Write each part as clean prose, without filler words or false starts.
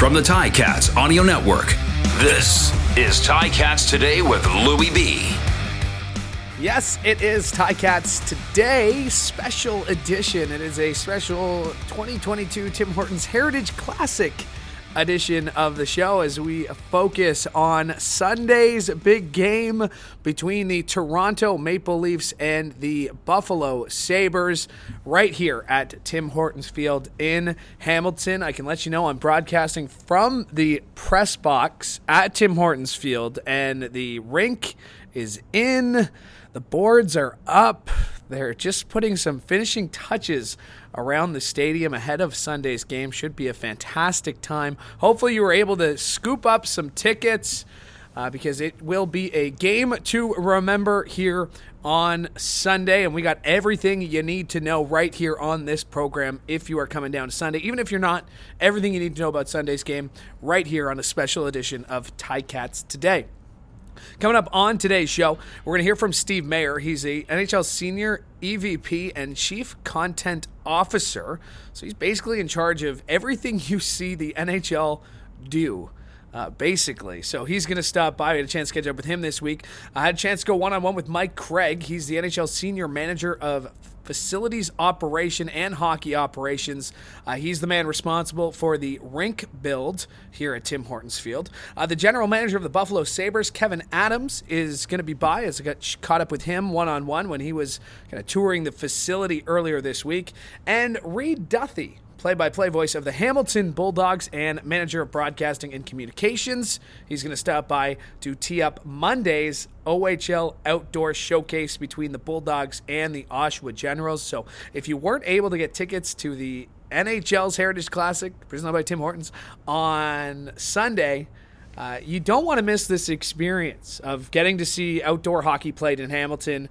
From the Ticats Audio Network, this is Ticats Today with Louie B. Yes, it is Ticats Today, special edition. It is a special 2022 Tim Hortons Heritage Classic edition of the show as we focus on Sunday's big game between the Toronto Maple Leafs and the Buffalo Sabres right here at Tim Hortons Field in Hamilton. I can let you know I'm broadcasting from the press box at Tim Hortons Field, and the rink is in. The boards are up. They're just putting some finishing touches around the stadium ahead of Sunday's game. Should be a fantastic time. Hopefully you were able to scoop up some tickets because it will be a game to remember here on Sunday. And we got everything you need to know right here on this program if you are coming down to Sunday. Even if you're not, everything you need to know about Sunday's game right here on a special edition of Ticats Today. Coming up on today's show, we're going to hear from Steve Mayer. He's a NHL Senior EVP and Chief Content Officer. So he's basically in charge of everything you see the NHL do, basically. So he's going to stop by. We had a chance to catch up with him this week. I had a chance to go one-on-one with Mike Craig. He's the NHL Senior Manager of Facilities Operation and Hockey Operations. He's the man responsible for the rink build here at Tim Hortons Field. The General Manager of the Buffalo Sabres, Kevyn Adams, is going to be by as I got caught up with him one-on-one when he was kind of touring the facility earlier this week. And Reed Duthie, play-by-play voice of the Hamilton Bulldogs and Manager of Broadcasting and Communications. He's going to stop by to tee up Monday's OHL Outdoor Showcase between the Bulldogs and the Oshawa Generals. So if you weren't able to get tickets to the NHL's Heritage Classic, presented by Tim Hortons, on Sunday, you don't want to miss this experience of getting to see outdoor hockey played in Hamilton.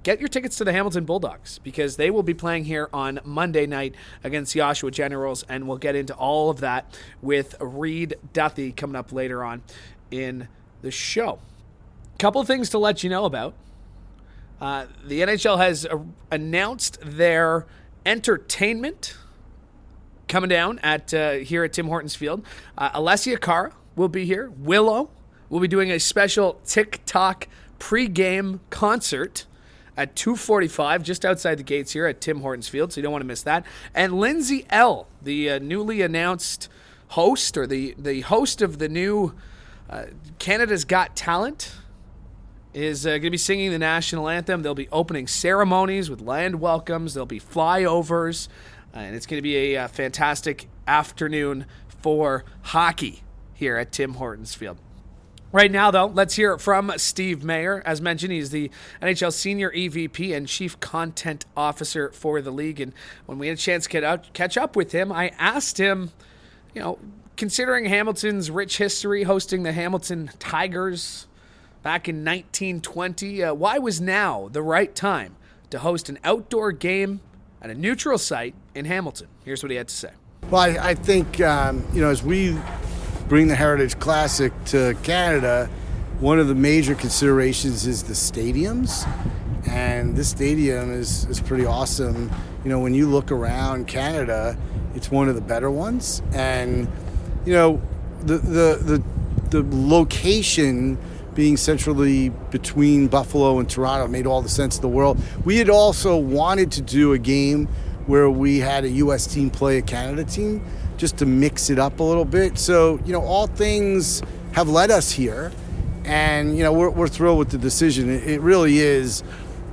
Get your tickets to the Hamilton Bulldogs because they will be playing here on Monday night against the Oshawa Generals, and we'll get into all of that with Reed Duthie coming up later on in the show. Couple of things to let you know about. The NHL has announced their entertainment coming down at here at Tim Hortons Field. Alessia Cara will be here. Willow will be doing a special TikTok pregame concert at 2:45, just outside the gates here at Tim Hortons Field, so you don't want to miss that. And Lindsay L., the newly announced host, or the host of the new Canada's Got Talent, is going to be singing the national anthem. There'll be opening ceremonies with land welcomes. There'll be flyovers, and it's going to be a fantastic afternoon for hockey here at Tim Hortons Field. Right now, though, let's hear it from Steve Mayer. As mentioned, he's the NHL Senior EVP and Chief Content Officer for the league. And when we had a chance to catch up with him, I asked him, considering Hamilton's rich history hosting the Hamilton Tigers back in 1920, why was now the right time to host an outdoor game at a neutral site in Hamilton? Here's what he had to say. Well, I think, as we bring the Heritage Classic to Canada, one of the major considerations is the stadiums. And this stadium is pretty awesome. When you look around Canada, it's one of the better ones. And, the location being centrally between Buffalo and Toronto made all the sense in the world. We had also wanted to do a game where we had a U.S. team play a Canada team, just to mix it up a little bit. So, all things have led us here. And, we're thrilled with the decision. It really is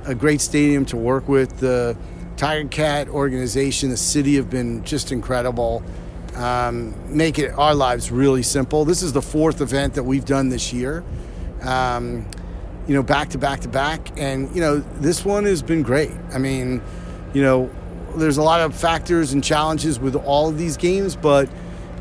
a great stadium to work with. The Tiger Cat organization, the city have been just incredible. Make it our lives really simple. This is the fourth event that we've done this year. Back to back to back. And, this one has been great. I mean, there's a lot of factors and challenges with all of these games, but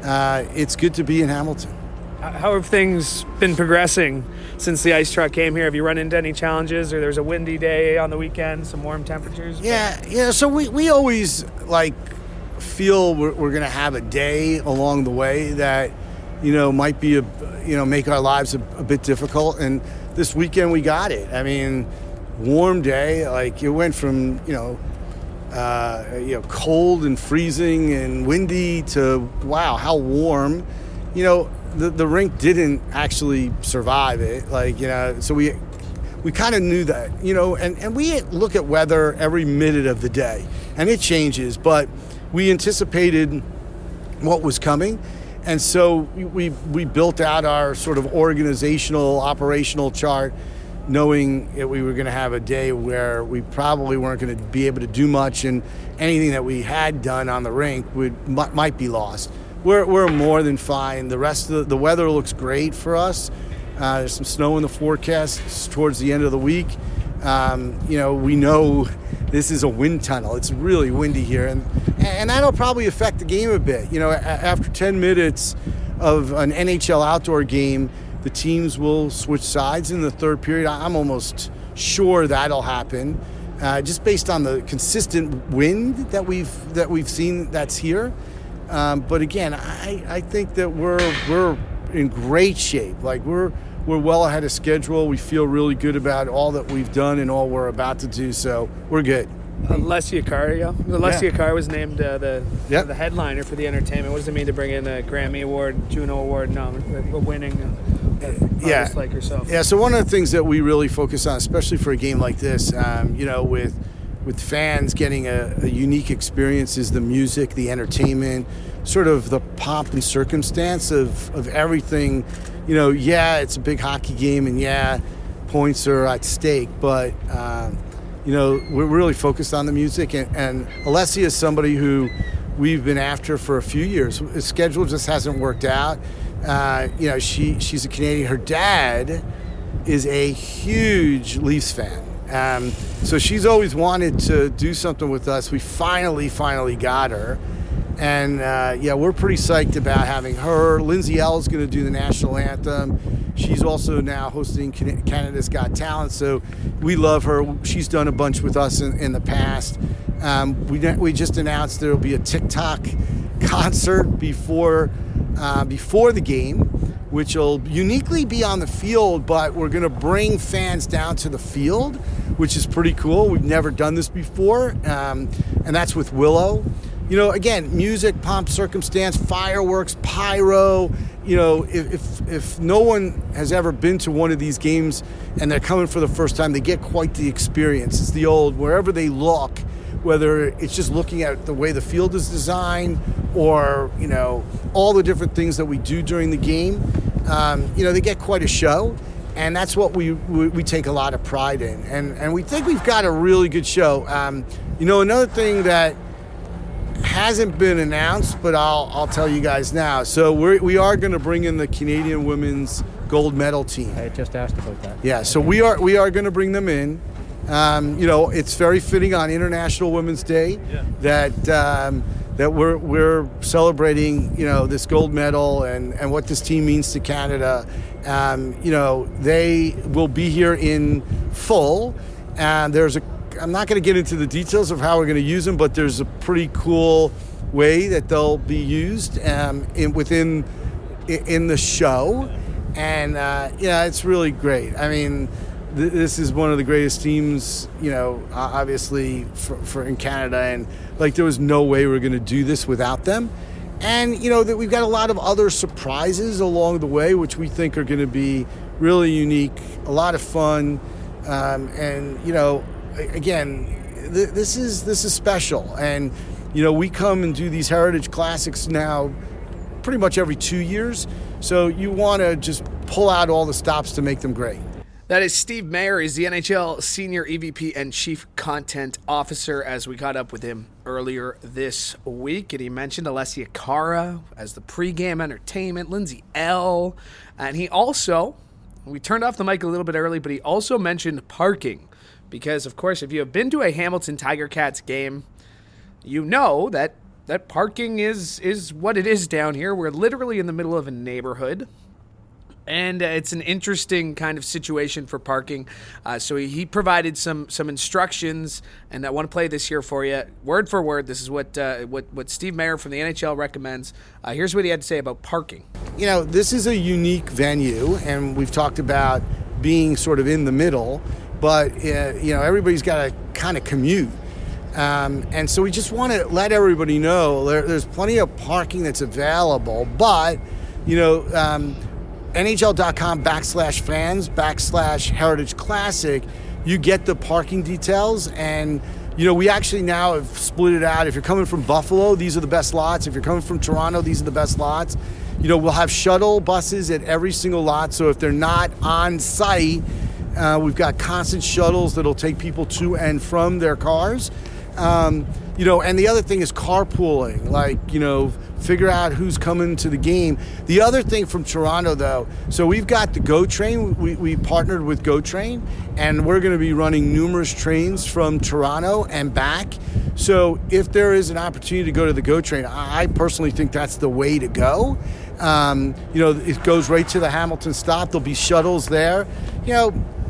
it's good to be in Hamilton. How have things been progressing since the ice truck came here? Have you run into any challenges, or there's a windy day on the weekend, some warm temperatures? Yeah. So we always feel we're going to have a day along the way that might be make our lives a bit difficult. And this weekend we got it. I mean, warm day. It went from cold and freezing and windy to, wow, how warm. The rink didn't actually survive it. So we kind of knew that, and we look at weather every minute of the day, and it changes, but we anticipated what was coming. And so we built out our sort of organizational, operational chart, knowing that we were going to have a day where we probably weren't going to be able to do much, and anything that we had done on the rink might be lost. We're more than fine. The rest of the weather looks great for us. There's some snow in the forecast towards the end of the week. We know this is a wind tunnel. It's really windy here, and that'll probably affect the game a bit. After 10 minutes of an NHL outdoor game, the teams will switch sides in the third period. I'm almost sure that'll happen, just based on the consistent wind that we've seen that's here. But again, I think that we're in great shape. We're well ahead of schedule. We feel really good about all that we've done and all we're about to do. So we're good. Alessia Cara was named the headliner for the entertainment. What does it mean to bring in a Grammy Award, Juno Award, winning artist like yourself? Yeah, so one of the things that we really focus on, especially for a game like this, with fans getting a unique experience, is the music, the entertainment, sort of the pomp and circumstance of everything. It's a big hockey game, and points are at stake, but we're really focused on the music, and Alessia is somebody who we've been after for a few years. His schedule just hasn't worked out. She's a Canadian. Her dad is a huge Leafs fan. So she's always wanted to do something with us. We finally got her. And we're pretty psyched about having her. Lindsay L is going to do the national anthem. She's also now hosting Canada's Got Talent, so we love her. She's done a bunch with us in the past. We just announced there will be a TikTok concert before the game, which will uniquely be on the field, but we're going to bring fans down to the field, which is pretty cool. We've never done this before, and that's with Willow. Again, music, pomp, circumstance, fireworks, pyro. If no one has ever been to one of these games and they're coming for the first time, they get quite the experience. It's the old, wherever they look, whether it's just looking at the way the field is designed or, all the different things that we do during the game, they get quite a show. And that's what we take a lot of pride in. And we think we've got a really good show. Another thing that hasn't been announced, but I'll tell you guys now. So we are going to bring in the Canadian women's gold medal team. I just asked about that. Yeah, so we are going to bring them in. It's very fitting on International Women's Day that we're celebrating this gold medal and what this team means to Canada. They will be here in full, and I'm not going to get into the details of how we're going to use them, but there's a pretty cool way that they'll be used in the show, and it's really great. I mean, this is one of the greatest teams, obviously for in Canada, and there was no way we were going to do this without them. And that we've got a lot of other surprises along the way, which we think are going to be really unique, a lot of fun, again, this is special, and we come and do these Heritage Classics now pretty much every 2 years, so you want to just pull out all the stops to make them great. That is Steve Mayer. He's the NHL Senior EVP and Chief Content Officer, as we caught up with him earlier this week. And he mentioned Alessia Cara as the pregame entertainment, Lindsay L. And he also, we turned off the mic a little bit early, but he also mentioned parking. Because, of course, if you have been to a Hamilton Tiger Cats game, you know that parking is what it is down here. We're literally in the middle of a neighborhood. And it's an interesting kind of situation for parking. So he provided some instructions, and I want to play this here for you, word for word. This is what Steve Mayer from the NHL recommends. Here's what he had to say about parking. This is a unique venue, and we've talked about being sort of in the middle, but everybody's got to kind of commute. And so we just want to let everybody know there's plenty of parking that's available, but, NHL.com/fans/Heritage Classic, you get the parking details. And, we actually now have split it out. If you're coming from Buffalo, these are the best lots. If you're coming from Toronto, these are the best lots. We'll have shuttle buses at every single lot. So if they're not on site, we've got constant shuttles that'll take people to and from their cars. And the other thing is carpooling, figure out who's coming to the game. The other thing from Toronto, though, so we've got the GO train. We partnered with GO train, and we're going to be running numerous trains from Toronto and back. So if there is an opportunity to go to the GO train, I personally think that's the way to go. It goes right to the Hamilton stop. There'll be shuttles there.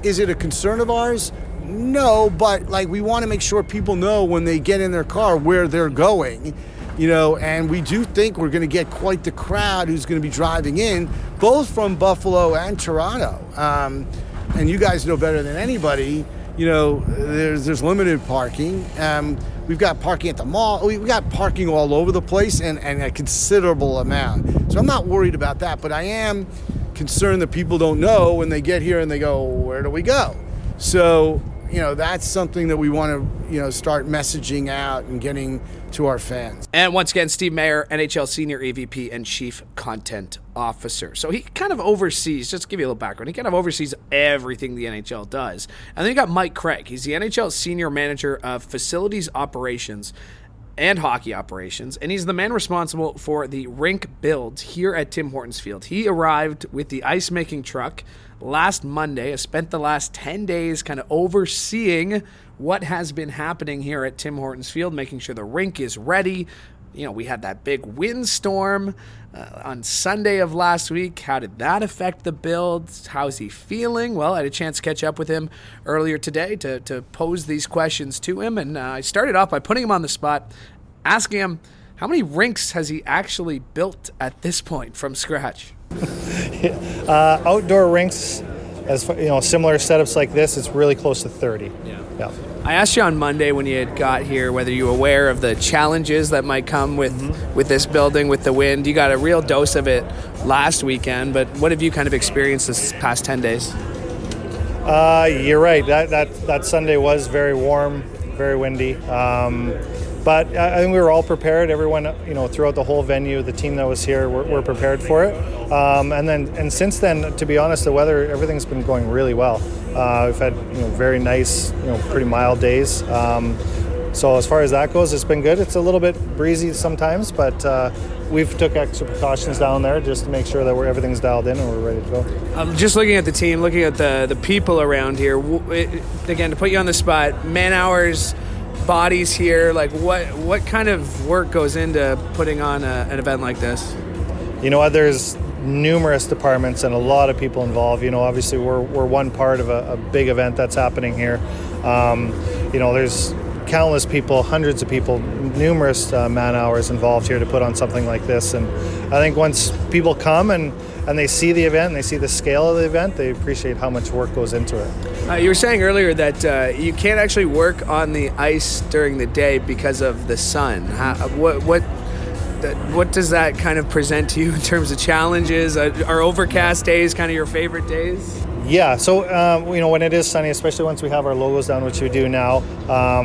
Is it a concern of ours? No, but we want to make sure people know when they get in their car where they're going, and we do think we're going to get quite the crowd who's going to be driving in, both from Buffalo and Toronto. And you guys know better than anybody, there's limited parking. We've got parking at the mall. We've got parking all over the place and a considerable amount. So I'm not worried about that, but I am concerned that people don't know when they get here and they go, where do we go? So, that's something that we want to, start messaging out and getting to our fans. And once again, Steve Mayer, NHL Senior AVP and Chief Content Officer. So he kind of oversees, just to give you a little background, he kind of oversees everything the NHL does. And then you got Mike Craig. He's the NHL Senior Manager of Facilities Operations and Hockey Operations, and he's the man responsible for the rink build here at Tim Hortons Field. He arrived with the ice-making truck last Monday, has spent the last 10 days kind of overseeing what has been happening here at Tim Hortons Field, making sure the rink is ready. We had that big windstorm on Sunday of last week. How did that affect the build? How's he feeling? Well, I had a chance to catch up with him earlier today to pose these questions to him, and I started off by putting him on the spot, asking him how many rinks has he actually built at this point from scratch? Outdoor rinks, similar setups like this, it's really close to 30. Yeah. I asked you on Monday when you had got here whether you were aware of the challenges that might come with this building, with the wind. You got a real dose of it last weekend, but what have you kind of experienced this past 10 days? You're right. That Sunday was very warm, very windy. But I think we were all prepared. Everyone, throughout the whole venue, the team that was here, we're prepared for it. And since then, to be honest, the weather, everything's been going really well. We've had very nice, pretty mild days. So as far as that goes, it's been good. It's a little bit breezy sometimes, but we've took extra precautions down there just to make sure that everything's dialed in and we're ready to go. Just looking at the team, looking at the people around here. Again, to put you on the spot, man hours, bodies here, what kind of work goes into putting on an event like this? There's numerous departments and a lot of people involved. Obviously we're one part of a big event that's happening here. There's countless people, hundreds of people, numerous man hours involved here to put on something like this. And I think once people come and they see the event and they see the scale of the event, they appreciate how much work goes into it. You were saying earlier that you can't actually work on the ice during the day because of the sun. What does that kind of present to you in terms of challenges? Are overcast days kind of your favorite days? Yeah, so when it is sunny, especially once we have our logos down, which we do now,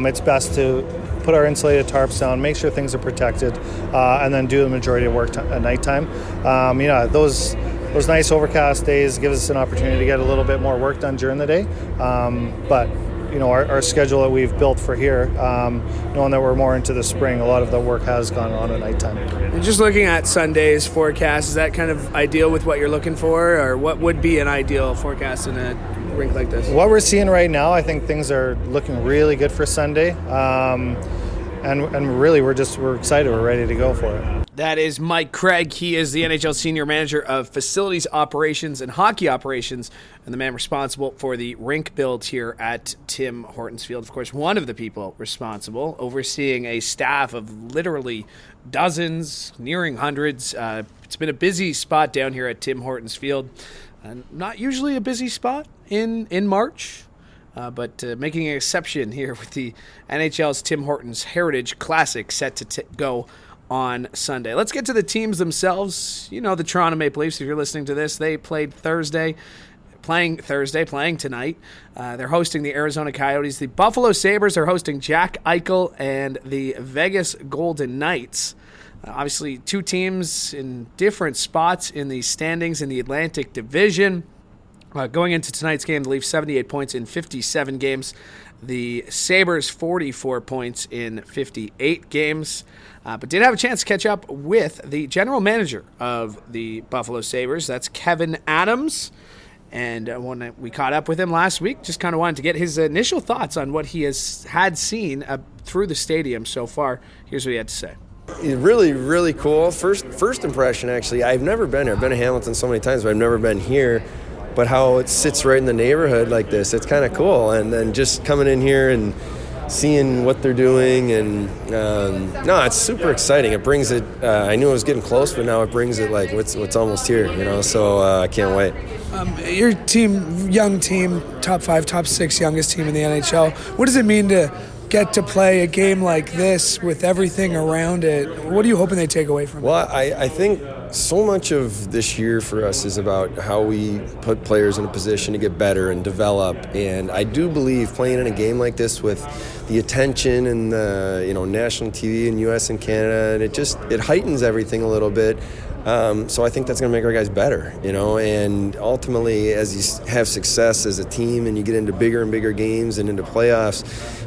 it's best to put our insulated tarps down, make sure things are protected, and then do the majority of work at nighttime. Those nice overcast days give us an opportunity to get a little bit more work done during the day. But our schedule that we've built for here, knowing that we're more into the spring, a lot of the work has gone on at nighttime. And just looking at Sunday's forecast, is that kind of ideal with what you're looking for, or what would be an ideal forecast in a rink like this? What we're seeing right now, I think things are looking really good for Sunday, and really we're excited, we're ready to go for it. That is Mike Craig. He is the NHL Senior Manager of Facilities Operations and Hockey Operations, and the man responsible for the rink build here at Tim Hortons Field. Of course, one of the people responsible, overseeing a staff of literally dozens, nearing hundreds. It's been a busy spot down here at Tim Hortons Field. Not usually a busy spot in March. but making an exception here with the NHL's Tim Hortons Heritage Classic set to go on Sunday. Let's get to the teams themselves. You know, the Toronto Maple Leafs, if you're listening to this, they played playing tonight. They're hosting the Arizona Coyotes. The Buffalo Sabres are hosting Jack Eichel and the Vegas Golden Knights. Obviously, two teams in different spots in the standings in the Atlantic Division. Going into tonight's game, the Leafs 78 points in 57 games. The Sabres 44 points in 58 games. But did have a chance to catch up with the general manager of the Buffalo Sabres. That's Kevyn Adams. And when we caught up with him last week, just kind of wanted to get his initial thoughts on what he had seen through the stadium so far. Here's what he had to say. Really, really cool. First impression, actually, I've never been here. I've been to Hamilton so many times, but I've never been here. But how it sits right in the neighborhood like this, it's kind of cool. And then just coming in here and seeing what they're doing, and no, it's super exciting. It brings it. I knew it was getting close, but now it brings it like what's almost here, you know. So I can't wait. Your team, young team, top 5, top 6 youngest team in the NHL. What does it mean to get to play a game like this with everything around it? What are you hoping they take away from it? Well, I think so much of this year for us is about how we put players in a position to get better and develop. And I do believe playing in a game like this with the attention and the national TV in U.S. and Canada, and it heightens everything a little bit. So I think that's going to make our guys better, and ultimately as you have success as a team and you get into bigger and bigger games and into playoffs,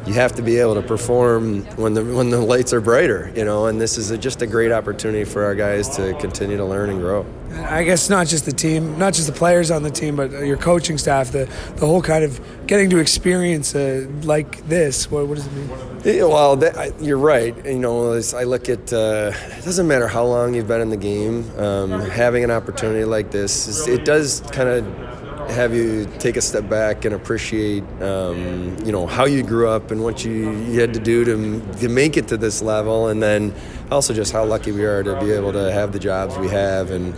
you have to be able to perform when the lights are brighter, and this is just a great opportunity for our guys to continue to learn and grow. I guess not just the team, not just the players on the team, but your coaching staff, the whole kind of getting to experience like this. What does it mean? Well, you're right. I look at it doesn't matter how long you've been in the game, having an opportunity like this, it does kind of have you take a step back and appreciate, how you grew up and what you had to do to make it to this level, and then also just how lucky we are to be able to have the jobs we have. And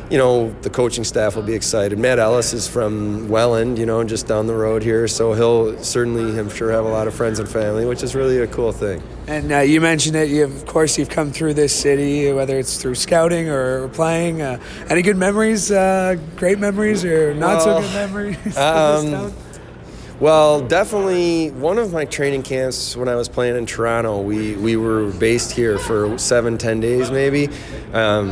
the coaching staff will be excited. Matt Ellis is from Welland, just down the road here, so he'll certainly, I'm sure, have a lot of friends and family, which is really a cool thing. And you mentioned it. Of course, you've come through this city, whether it's through scouting or playing. Any good memories, great memories, or not so good memories? Well, definitely one of my training camps when I was playing in Toronto, we were based here for 7-10 days maybe.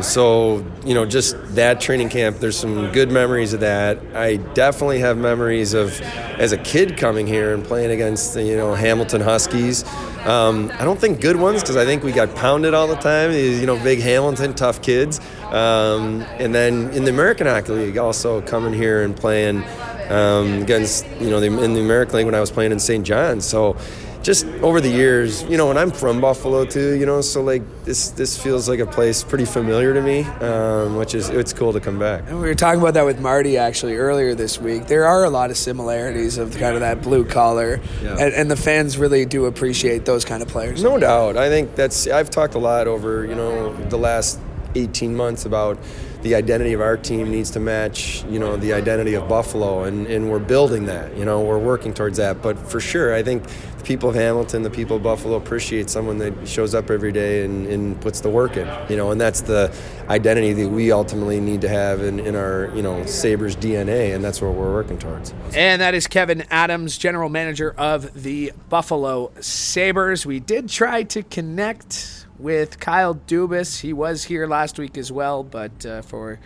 So, just that training camp, there's some good memories of that. I definitely have memories of, as a kid, coming here and playing against the, Hamilton Huskies. I don't think good ones, because I think we got pounded all the time, these, big Hamilton, tough kids. And then in the American Hockey League, also coming here and playing against, in the American League when I was playing in St. John's. So just over the years, and I'm from Buffalo too, so like this feels like a place pretty familiar to me, it's cool to come back. And we were talking about that with Marty actually earlier this week. There are a lot of similarities of kind of that blue collar, and the fans really do appreciate those kind of players. No doubt. I think I've talked a lot over, the last 18 months about the identity of our team needs to match, the identity of Buffalo, and we're building that, we're working towards that. But for sure, I think the people of Hamilton, the people of Buffalo appreciate someone that shows up every day and puts the work in, and that's the identity that we ultimately need to have in our, Sabres DNA, and that's what we're working towards. And that is Kevyn Adams, general manager of the Buffalo Sabres. We did try to connect with Kyle Dubas. He was here last week as well, but for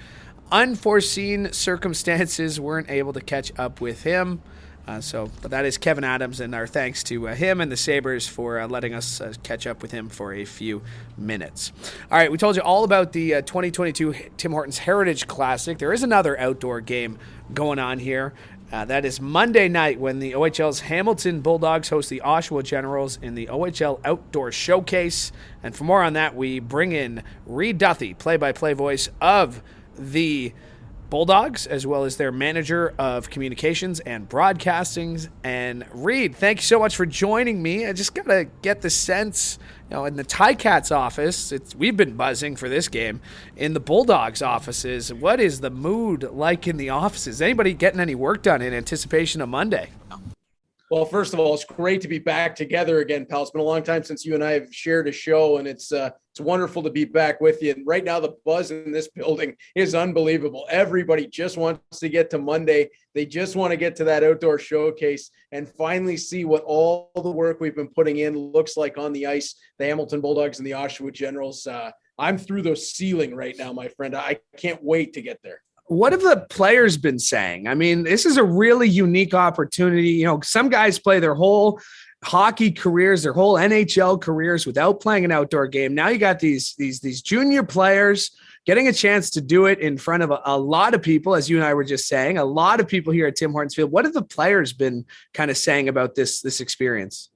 unforeseen circumstances, weren't able to catch up with him. But that is Kevyn Adams, and our thanks to him and the Sabres for letting us catch up with him for a few minutes. All right, we told you all about the 2022 Tim Hortons Heritage Classic. There is another outdoor game going on here. That is Monday night when the OHL's Hamilton Bulldogs host the Oshawa Generals in the OHL Outdoor Showcase. And for more on that, we bring in Reed Duthie, play-by-play voice of the Bulldogs, as well as their manager of communications and broadcasting. And Reed, thank you so much for joining me. I just got to get the sense, in the Ticats office, we've been buzzing for this game. In the Bulldogs offices, what is the mood like in the offices? Anybody getting any work done in anticipation of Monday? Well, first of all, it's great to be back together again, pal. It's been a long time since you and I have shared a show, and it's wonderful to be back with you. And right now, the buzz in this building is unbelievable. Everybody just wants to get to Monday. They just want to get to that outdoor showcase and finally see what all the work we've been putting in looks like on the ice. The Hamilton Bulldogs and the Oshawa Generals. I'm through the ceiling right now, my friend. I can't wait to get there. What have the players been saying? I mean, this is a really unique opportunity. You know, some guys play their whole hockey careers, their whole NHL careers without playing an outdoor game. Now you got these junior players getting a chance to do it in front of a lot of people, as you and I were just saying, a lot of people here at Tim Hortons Field. What have the players been kind of saying about this experience?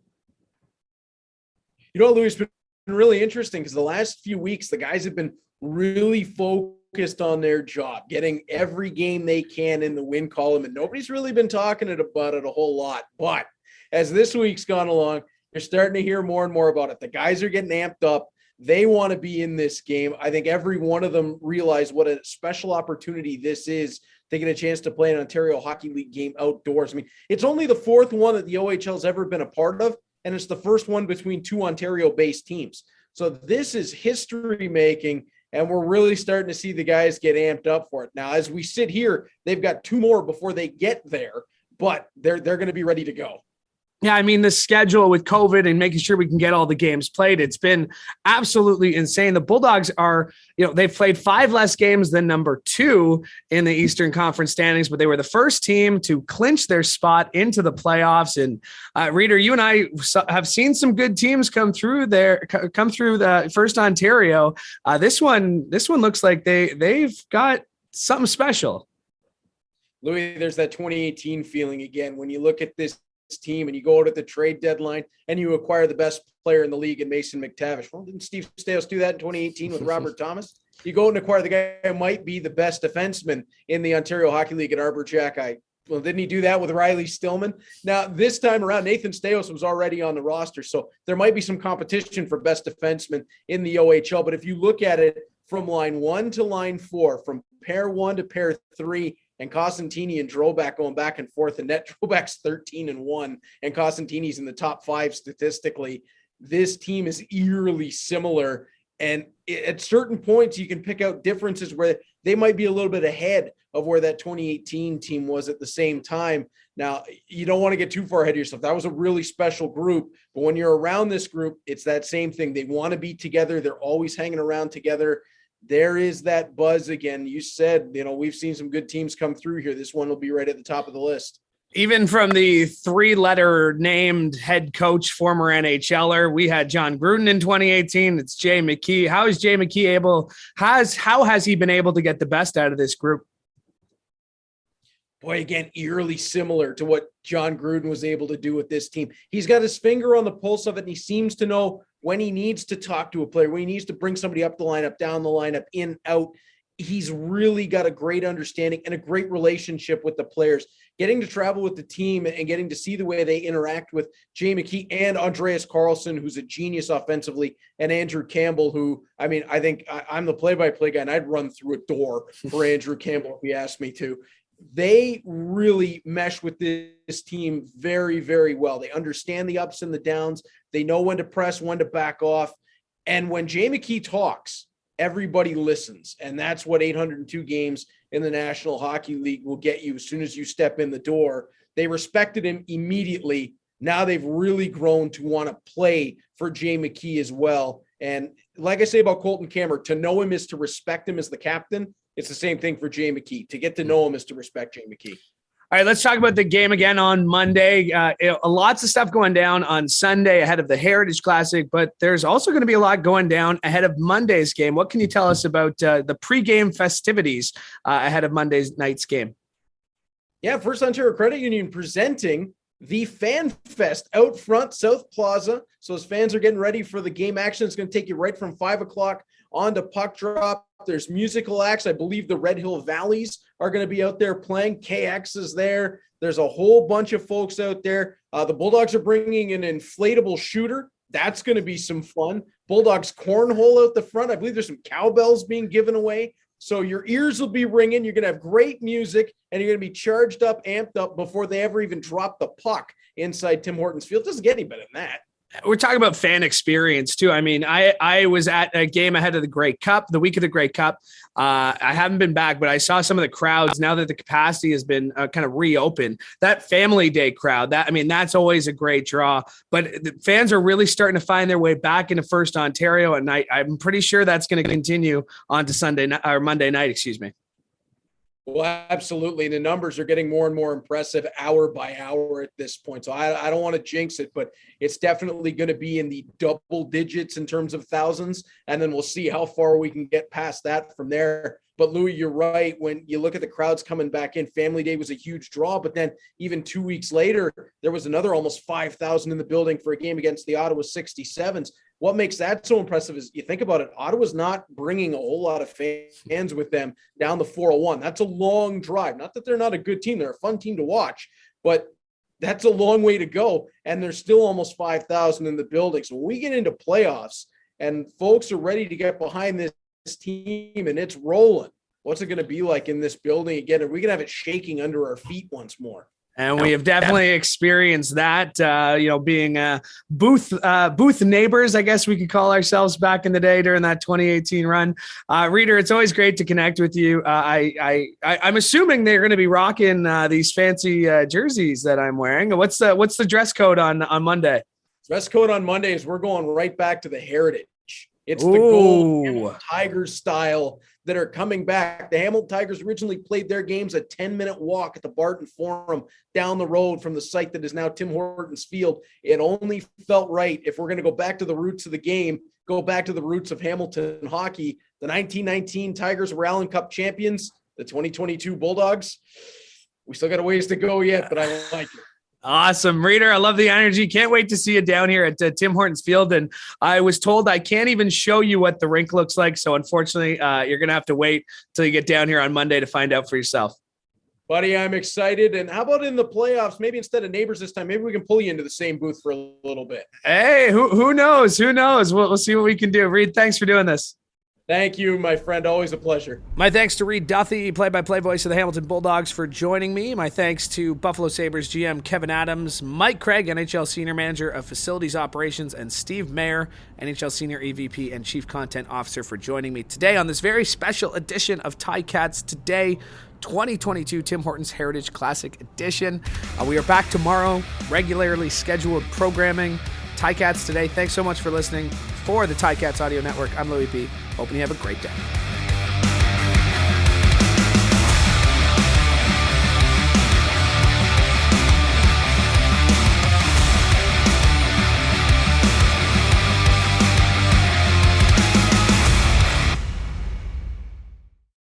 You know, Louie, it's been really interesting because the last few weeks, the guys have been really focused on their job, getting every game they can in the win column, and nobody's really been talking about it a whole lot. But as this week's gone along, you're starting to hear more and more about it. The guys are getting amped up. They want to be in this game. I think every one of them realized what a special opportunity this is, taking a chance to play an Ontario Hockey League game outdoors. I mean, it's only the fourth one that the OHL's ever been a part of, and it's the first one between two Ontario-based teams. So this is history making, and we're really starting to see the guys get amped up for it. Now, as we sit here, they've got two more before they get there, but they're going to be ready to go. Yeah, I mean, the schedule with COVID and making sure we can get all the games played, it's been absolutely insane. The Bulldogs are, you know, they've played 5 less games than number 2 in the Eastern Conference standings, but they were the first team to clinch their spot into the playoffs. And Reeder, you and I have seen some good teams come through the First Ontario. This one looks like they've got something special. Louis, there's that 2018 feeling again when you look at this team and you go out at the trade deadline and you acquire the best player in the league in Mason McTavish. Well, didn't Steve Staios do that in 2018 with Robert Thomas? You go and acquire the guy who might be the best defenseman in the Ontario Hockey League at Arbor Jack. Didn't he do that with Riley Stillman? Now, this time around, Nathan Staios was already on the roster, so there might be some competition for best defenseman in the OHL. But if you look at it from line 1 to line 4, from pair 1 to pair 3, and Costantini and Droback going back and forth, and net Droback's 13-1, and Costantini's in the top 5 statistically. This team is eerily similar, and at certain points you can pick out differences where they might be a little bit ahead of where that 2018 team was at the same time. Now, you don't want to get too far ahead of yourself. That was a really special group, but when you're around this group, it's that same thing. They want to be together. They're always hanging around together. There is that buzz again. You said, you know, we've seen some good teams come through here. This one will be right at the top of the list. Even from the 3-letter named head coach, former NHLer, we had John Gruden in 2018. It's Jay McKee. How is Jay McKee how has he been able to get the best out of this group? Boy, again, eerily similar to what John Gruden was able to do with this team. He's got his finger on the pulse of it, and he seems to know when he needs to talk to a player, when he needs to bring somebody up the lineup, down the lineup, in, out. He's really got a great understanding and a great relationship with the players. Getting to travel with the team and getting to see the way they interact with Jay McKee and Andreas Karlsson, who's a genius offensively, and Andrew Campbell, who, I mean, I think I'm the play-by-play guy, and I'd run through a door for Andrew Campbell if he asked me to. They really mesh with this team very, very well. They understand the ups and the downs. They know when to press, when to back off. And when Jay McKee talks, everybody listens. And that's what 802 games in the National Hockey League will get you as soon as you step in the door. They respected him immediately. Now they've really grown to want to play for Jay McKee as well. And like I say about Colton Cameron, to know him is to respect him as the captain. It's the same thing for Jay McKee. To get to know him is to respect Jay McKee. All right, let's talk about the game again on Monday. Lots of stuff going down on Sunday ahead of the Heritage Classic, but there's also going to be a lot going down ahead of Monday's game. What can you tell us about the pregame festivities ahead of Monday's night's game? Yeah, First Ontario Credit Union presenting the Fan Fest out front, South Plaza. So as fans are getting ready for the game action, it's going to take you right from 5 o'clock on to puck drop. There's musical acts. I believe the Red Hill Valleys are going to be out there playing. KX is there. There's a whole bunch of folks out there. The Bulldogs are bringing an inflatable shooter. That's going to be some fun. Bulldogs cornhole out the front. I believe there's some cowbells being given away. So your ears will be ringing. You're going to have great music, and you're going to be charged up, amped up before they ever even drop the puck inside Tim Hortons Field. It doesn't get any better than that. We're talking about fan experience too. I mean, I was at a game ahead of the Grey Cup, the week of the Grey Cup. I haven't been back, but I saw some of the crowds now that the capacity has been kind of reopened. That family day crowd, that's always a great draw. But the fans are really starting to find their way back into First Ontario, and I'm pretty sure that's going to continue on to Monday night. Excuse me. Well, absolutely. The numbers are getting more and more impressive hour by hour at this point. So I don't want to jinx it, but it's definitely going to be in the double digits in terms of thousands. And then we'll see how far we can get past that from there. But Louie, you're right. When you look at the crowds coming back in, Family Day was a huge draw. But then even 2 weeks later, there was another almost 5,000 in the building for a game against the Ottawa 67s. What makes that so impressive is you think about it, Ottawa's not bringing a whole lot of fans with them down the 401. That's a long drive. Not that they're not a good team. They're a fun team to watch, but that's a long way to go. And there's still almost 5,000 in the building. So when we get into playoffs and folks are ready to get behind this team and it's rolling, what's it going to be like in this building again? Are we going to have it shaking under our feet once more? And we have definitely experienced that, being booth neighbors, I guess we could call ourselves back in the day during that 2018 run. Reader, it's always great to connect with you. I'm assuming they're going to be rocking these fancy jerseys that I'm wearing. What's the dress code on Monday? Dress code on Monday is we're going right back to the Heritage. It's the gold Hamilton Tigers style that are coming back. The Hamilton Tigers originally played their games a 10-minute walk at the Barton Forum down the road from the site that is now Tim Hortons Field. It only felt right if we're going to go back to the roots of the game, go back to the roots of Hamilton hockey. The 1919 Tigers were Allen Cup champions. The 2022 Bulldogs, we still got a ways to go yet, but I like it. Awesome. Reader, I love the energy. Can't wait to see you down here at Tim Hortons Field. And I was told I can't even show you what the rink looks like. So unfortunately, you're going to have to wait till you get down here on Monday to find out for yourself. Buddy, I'm excited. And how about in the playoffs? Maybe instead of neighbors this time, maybe we can pull you into the same booth for a little bit. Hey, who knows? Who knows? We'll see what we can do. Reed, thanks for doing this. Thank you, my friend. Always a pleasure. My thanks to Reed Duthie, play-by-play voice of the Hamilton Bulldogs, for joining me. My thanks to Buffalo Sabres GM Kevyn Adams, Mike Craig, NHL Senior Manager of Facilities Operations, and Steve Mayer, NHL Senior EVP and Chief Content Officer, for joining me today on this very special edition of Ticats Today, 2022 Tim Hortons Heritage Classic Edition. We are back tomorrow, regularly scheduled programming. Ticats Today. Thanks so much for listening. For the Ticats Audio Network, I'm Louie B. Hoping you have a great day.